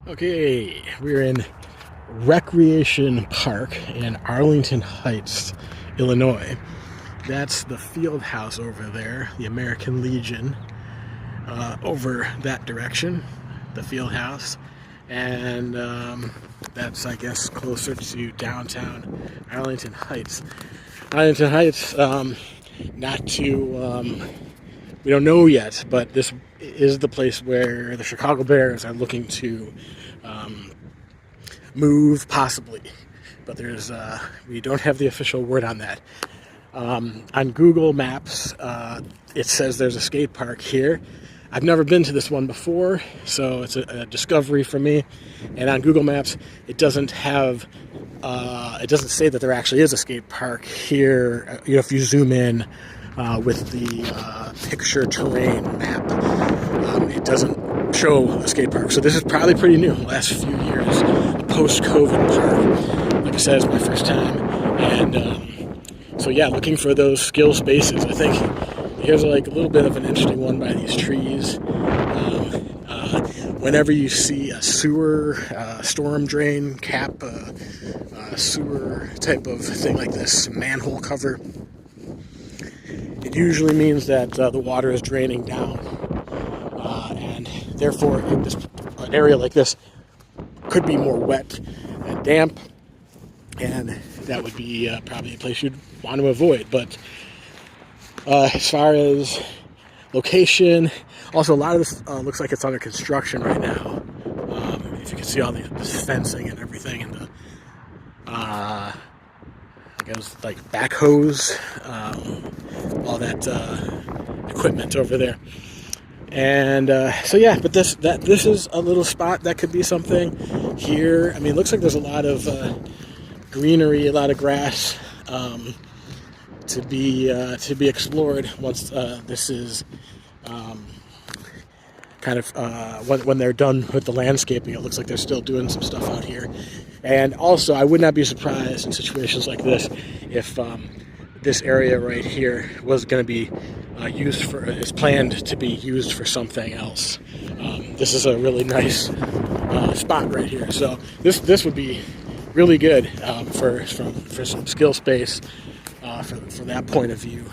Okay, we're in Recreation Park in Arlington Heights, Illinois. That's the field house over there, the American Legion, over that direction, the field house. And that's, I guess, closer to downtown Arlington Heights. Arlington Heights, not too, we don't know yet, but this is the place where the Chicago Bears are looking to move, possibly. But we don't have the official word on that. On Google Maps, it says there's a skate park here. I've never been to this one before, so it's a discovery for me. And on Google Maps, it doesn't have, it doesn't say that there actually is a skate park here. If you zoom in with the picture terrain map, it doesn't show a skate park. So this is probably pretty new, last few years, post-COVID park. Like I said, it's my first time, and so yeah, looking for those skill spaces. I think here's like a little bit of an interesting one by these trees. Whenever you see a sewer, storm drain, cap, sewer type of thing like this, manhole cover, it usually means that the water is draining down, and therefore an area like this could be more wet and damp, and that would be probably a place you'd want to avoid. But as far as location, also a lot of this looks like it's under construction right now. If you can see all this fencing and everything, and the I guess like backhoes, all that equipment over there. And so yeah, but this is a little spot that could be something here. I mean, it looks like there's a lot of greenery, a lot of grass to be explored once this is kind of when they're done with the landscaping. It looks like they're still doing some stuff out here. And also, I would not be surprised in situations like this if this area right here was going to be is planned to be used for something else. This is a really nice spot right here. So this would be really good for some skill space from that point of view.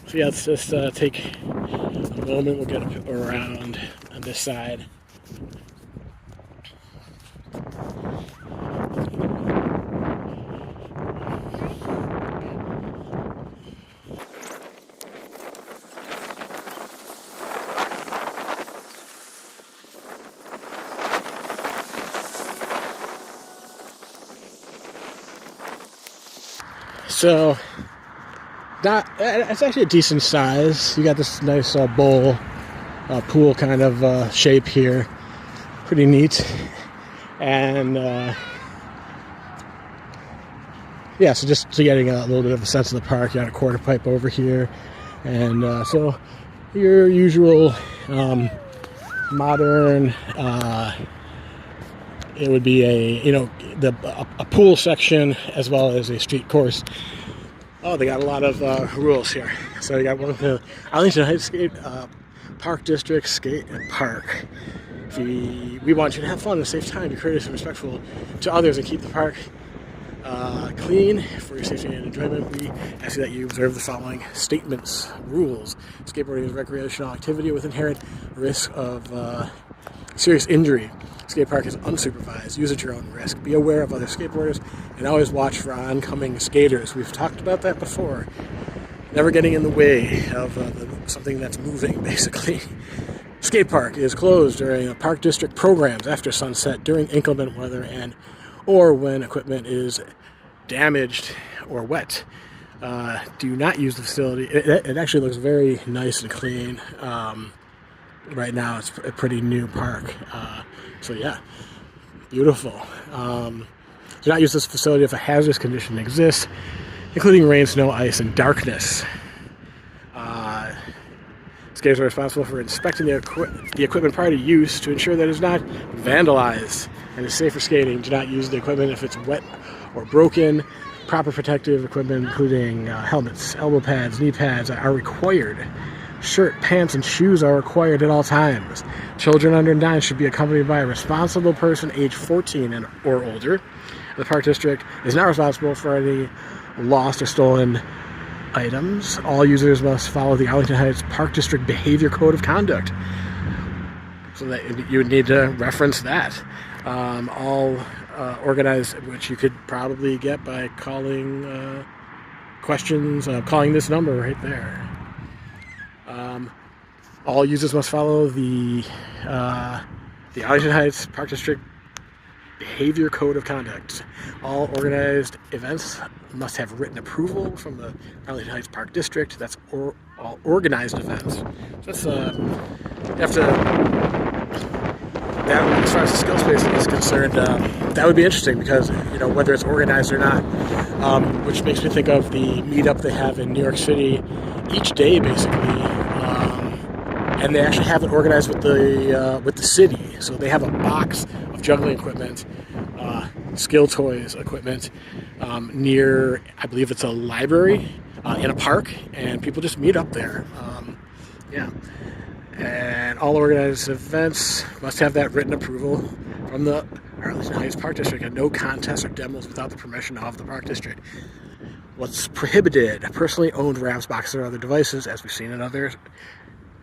So yeah, let's just take a moment. We'll get around on this side. So, it's actually a decent size. You got this nice bowl, pool kind of shape here. Pretty neat. And yeah, so just getting a little bit of a sense of the park. You got a quarter pipe over here. And so your usual modern, it would be a pool section as well as a street course. Oh, they got a lot of rules here. So you got one of the Arlington Heights Skate Park District Skate Park. We want you to have fun and safe time, be courteous and respectful to others, and keep the park clean for your safety and enjoyment. We ask you that you observe the following statements. Rules. Skateboarding is a recreational activity with inherent risk of serious injury. Skate park is unsupervised. Use at your own risk. Be aware of other skateboarders and always watch for oncoming skaters. We've talked about that before. Never getting in the way of something that's moving, basically. Skate park is closed during park district programs after sunset, during inclement weather, or when equipment is damaged or wet. Do not use the facility. It actually looks very nice and clean. Right now, it's a pretty new park. So yeah, beautiful. Do not use this facility if a hazardous condition exists, including rain, snow, ice, and darkness. Skaters are responsible for inspecting the equipment prior to use to ensure that it is not vandalized and is safe for skating. Do not use the equipment if it's wet or broken. Proper protective equipment, including helmets, elbow pads, knee pads, are required. Shirt, pants, and shoes are required at all times. Children under 9 should be accompanied by a responsible person age 14 or older. The Park District is not responsible for any lost or stolen items. All users must follow the Arlington Heights Park District Behavior Code of Conduct. So that you would need to reference that. All organized, which you could probably get by calling calling this number right there. All users must follow the Arlington Heights Park District Behavior Code of Conduct. All organized events must have written approval from the Arlington Heights Park District. That's all organized events. So that's that, as far as the skill space is concerned, that would be interesting because, whether it's organized or not, which makes me think of the meetup they have in New York City each day, basically, and they actually have it organized with the city. So they have a box of juggling equipment, skill toys equipment, near, I believe it's a library in a park, and people just meet up there. And all organized events must have that written approval from the Arlington Heights Park District, and no contests or demos without the permission of the Park District. What's prohibited? Personally owned ramps, boxes, or other devices, as we've seen in other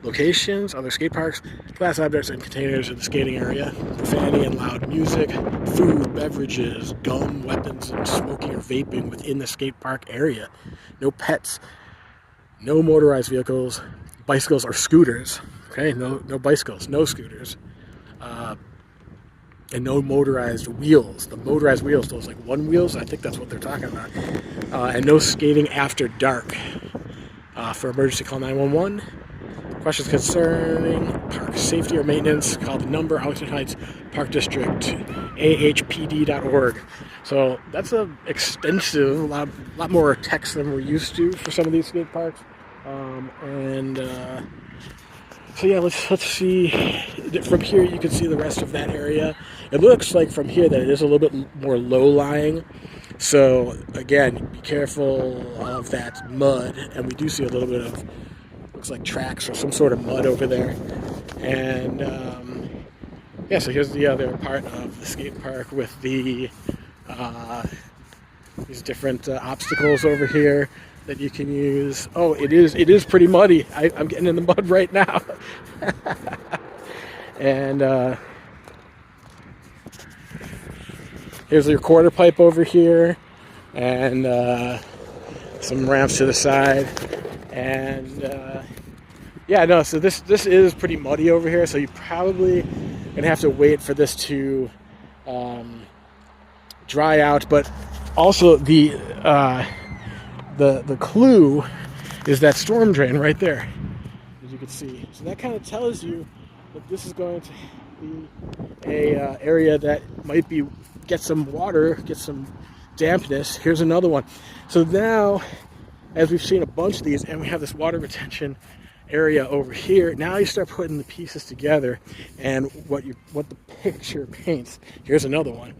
locations, other skate parks, glass objects and containers in the skating area, profanity and loud music, food, beverages, gum, weapons, and smoking or vaping within the skate park area. No pets, no motorized vehicles, bicycles or scooters. Okay, no bicycles, no scooters, and no motorized wheels. The motorized wheels, those like one wheels, I think that's what they're talking about. And no skating after dark. For emergency, call 911. Questions concerning park safety or maintenance, call the number, Arlington Heights Park District, ahpd.org. So that's a extensive, a lot more text than we're used to for some of these skate parks. So yeah, let's see. From here, you can see the rest of that area. It looks like from here that it is a little bit more low-lying. So again, be careful of that mud. And we do see a little bit of, looks like tracks or some sort of mud over there. And so here's the other part of the skate park with the these different obstacles over here that you can use. Oh, it is pretty muddy. I'm getting in the mud right now. And here's your quarter pipe over here, and some ramps to the side. And so this is pretty muddy over here, so you probably gonna have to wait for this to dry out. But also the clue is that storm drain right there, as you can see. So that kind of tells you that this is going to be a area that might get some water, get some dampness. Here's another one. So now, as we've seen a bunch of these, and we have this water retention area over here, now you start putting the pieces together, and what the picture paints. Here's another one.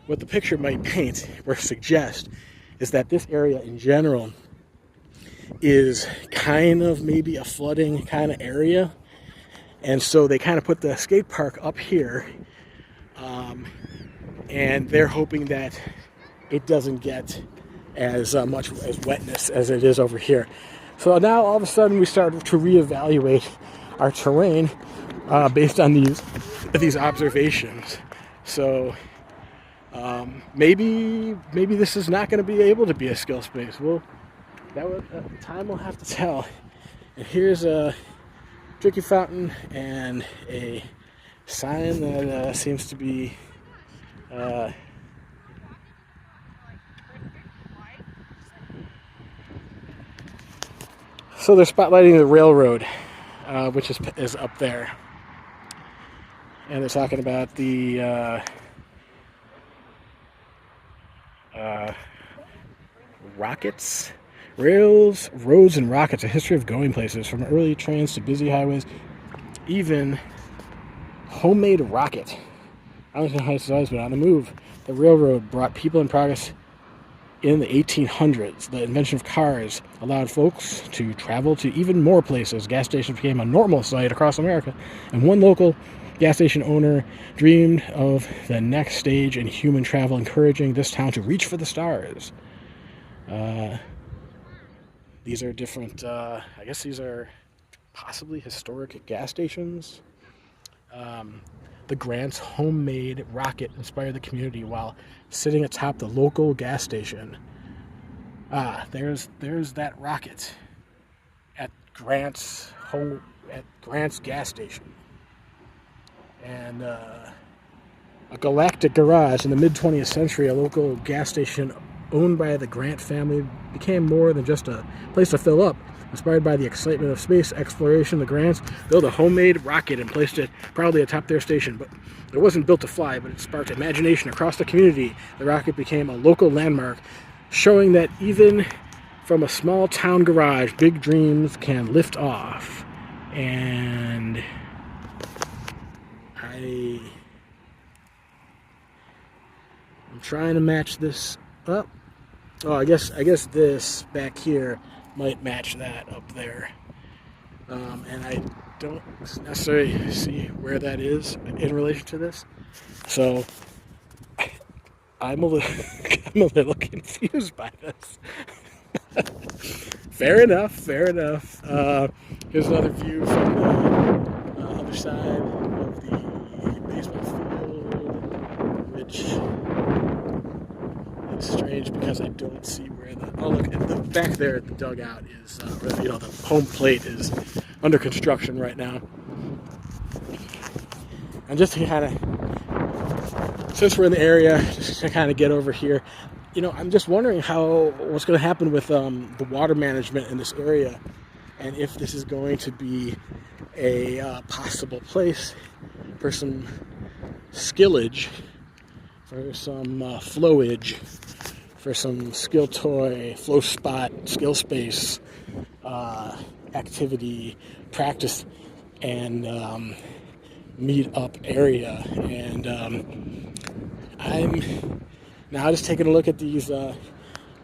What the picture might paint or suggest is that this area in general is kind of maybe a flooding kind of area. And so they kind of put the skate park up here, and they're hoping that it doesn't get as much as wetness as it is over here. So now all of a sudden we start to reevaluate our terrain based on these observations. So maybe this is not going to be able to be a skill space. Well, time will have to tell. And here's a drinking fountain and a sign that seems to be so they're spotlighting the railroad, which is up there, and they're talking about the rockets. Rails, roads, and rockets, a history of going places, from early trains to busy highways, even homemade rocket. Arlington Heights has always been on the move. The railroad brought people and progress In the 1800s, the invention of cars allowed folks to travel to even more places. Gas stations became a normal sight across America, and one local gas station owner dreamed of the next stage in human travel, encouraging this town to reach for the stars. These are different, I guess these are possibly historic gas stations. The Grant's homemade rocket inspired the community while sitting atop the local gas station. There's that rocket at Grant's gas station. And a galactic garage in the mid-20th century, a local gas station owned by the Grant family became more than just a place to fill up. Inspired by the excitement of space exploration, the Grants built a homemade rocket and placed it proudly atop their station. But it wasn't built to fly, but it sparked imagination across the community. The rocket became a local landmark, showing that even from a small town garage, big dreams can lift off. And I'm trying to match this up. Oh, I guess this back here might match that up there. And I don't necessarily see where that is in relation to this. So I'm a little confused by this. Fair enough. Here's another view from the other side of the baseball field, which is strange because I don't see where look, the back there at the dugout is, the home plate is under construction right now. And just to kind of, since we're in the area, just to kind of get over here, I'm just wondering what's going to happen with the water management in this area, and if this is going to be a possible place for some skillage, for some flowage, for some skill toy, flow spot, skill space, activity, practice, and meet up area. And I'm now just taking a look at these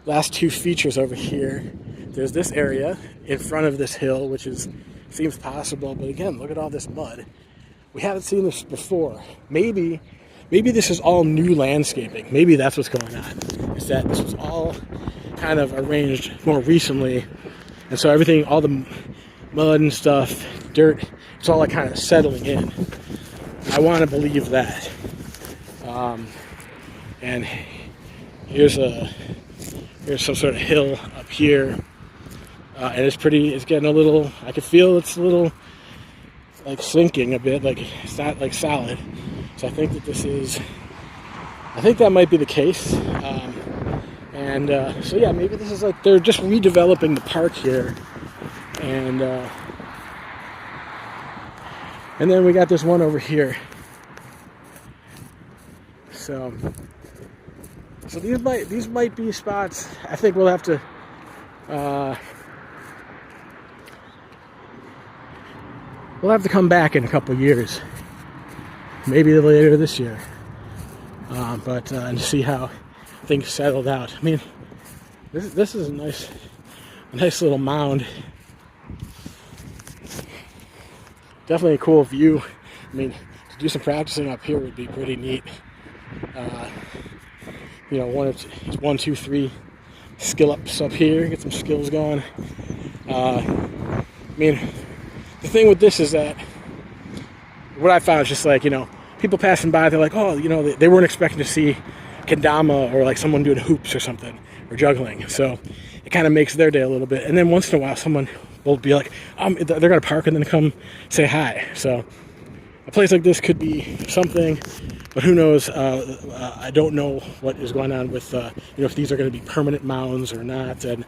last two features over here. There's this area in front of this hill, which seems possible, but again, look at all this mud. We haven't seen this before. Maybe this is all new landscaping. Maybe that's what's going on. Is that this was all kind of arranged more recently, and so everything, all the mud and stuff, dirt, it's all like kind of settling in. I want to believe that. And here's some sort of hill up here, and it's getting a little, I can feel it's a little like sinking a bit, like it's not like solid. So I think that might be the case. So yeah, maybe this is like they're just redeveloping the park here, and then we got this one over here. So these might be spots. I think we'll have to come back in a couple years, maybe later this year, and see how things settled out. I mean, this is a nice little mound. Definitely a cool view. I mean, to do some practicing up here would be pretty neat. 1, 2, 3 skill ups up here, get some skills going. I mean, the thing with this is that what I found is just like, people passing by, they're like, oh, they weren't expecting to see kendama or like someone doing hoops or something or juggling. So it kind of makes their day a little bit. And then once in a while, someone will be like, they're going to park and then come say hi. So a place like this could be something, but who knows? I don't know what is going on with, if these are going to be permanent mounds or not, and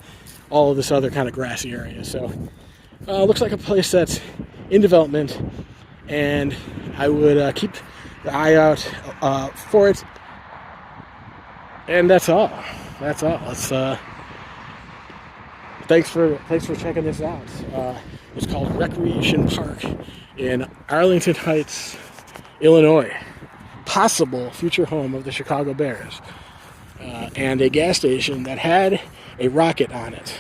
all of this other kind of grassy area. So looks like a place that's in development, and I would keep the eye out for it. And that's all. Let's thanks for checking this out. It's called Recreation Park in Arlington Heights, Illinois. Possible future home of the Chicago Bears. and a gas station that had a rocket on it.